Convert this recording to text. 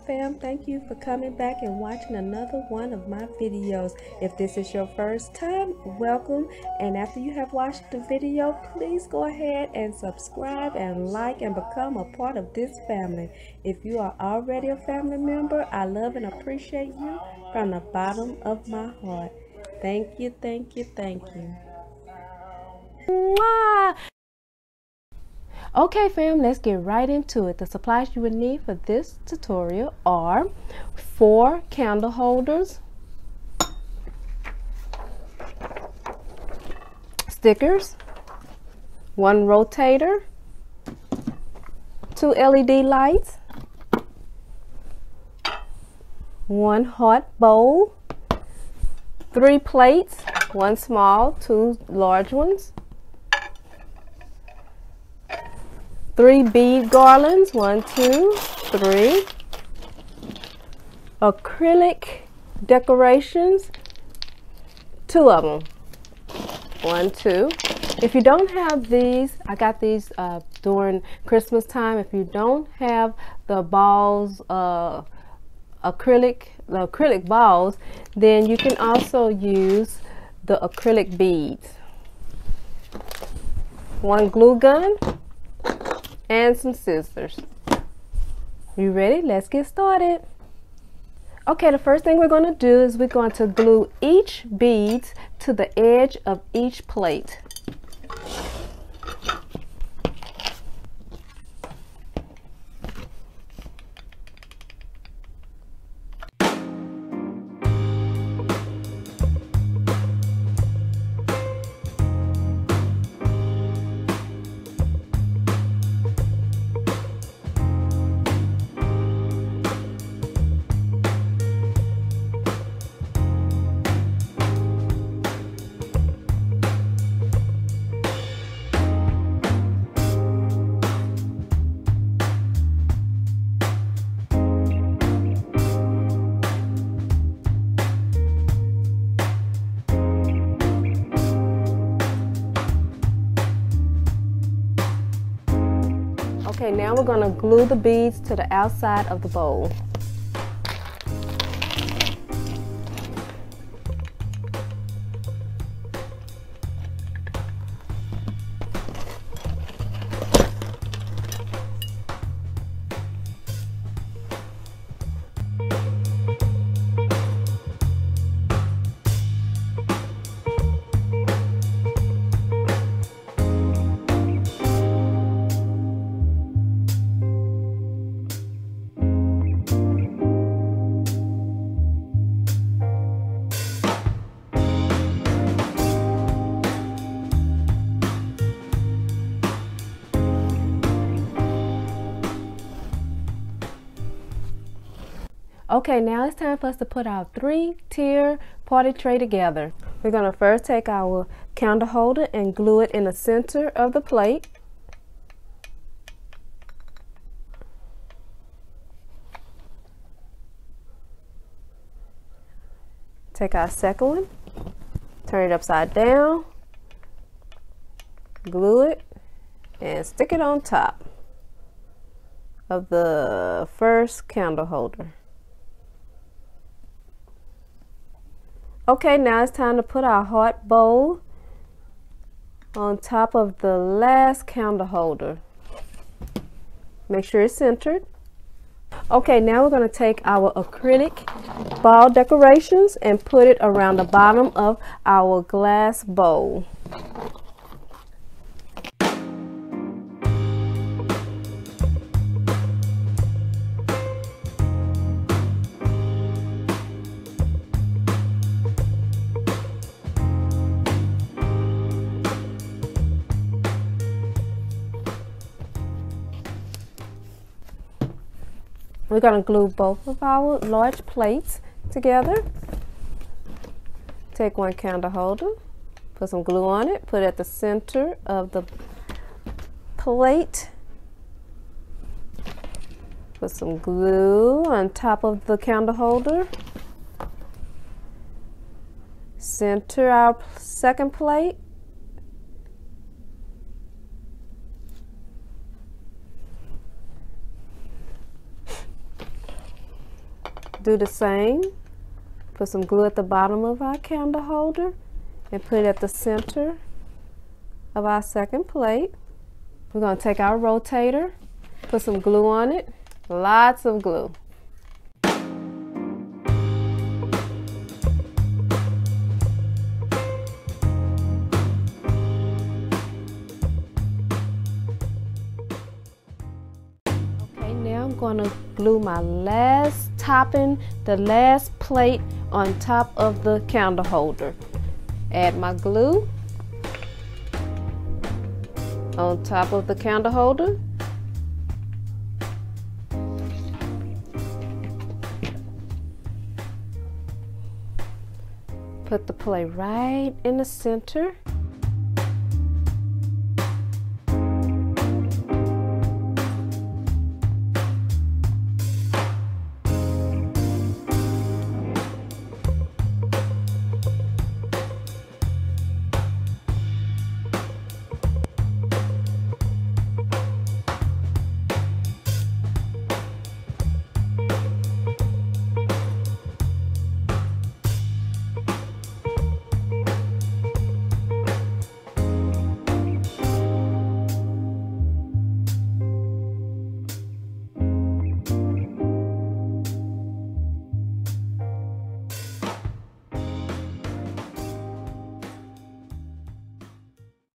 fam, thank you for coming back and watching another one of my videos. If this is your first time, welcome, and after you have watched the video, please go ahead and subscribe and like and become a part of this family. If you are already a family member, I love and appreciate you from the bottom of my heart. Thank you, thank you, thank you. Mwah! Okay fam, let's get right into it. The supplies you would need for this tutorial are 4 candle holders, stickers, 1 rotator, 2 LED lights, 1 hot bowl, 3 plates, 1 small, 2 large ones, 3 bead garlands, 1, 2, 3. Acrylic decorations, 2 of them, 1, 2. If you don't have these, I got these during Christmas time. If you don't have the balls, acrylic balls, then you can also use the acrylic beads. 1 glue gun and some scissors. You ready? Let's get started. Okay, the first thing we're going to do is we're going to glue each beads to the edge of each plate. Okay, now we're going to glue the beads to the outside of the bowl. Okay, now it's time for us to put our 3-tier party tray together. We're going to first take our candle holder and glue it in the center of the plate. Take our second one, turn it upside down, glue it, and stick it on top of the first candle holder. Okay, now it's time to put our hot bowl on top of the last candle holder. Make sure it's centered. Okay, now we're going to take our acrylic ball decorations and put it around the bottom of our glass bowl. We're going to glue both of our large plates together. Take 1 candle holder, put some glue on it, put it at the center of the plate. Put some glue on top of the candle holder. Center our second plate. Do the same. Put some glue at the bottom of our candle holder and put it at the center of our second plate. We're going to take our rotator, put some glue on it, lots of glue. Okay, now I'm going to glue my last topping, the last plate on top of the candle holder. Add my glue on top of the candle holder. Put the plate right in the center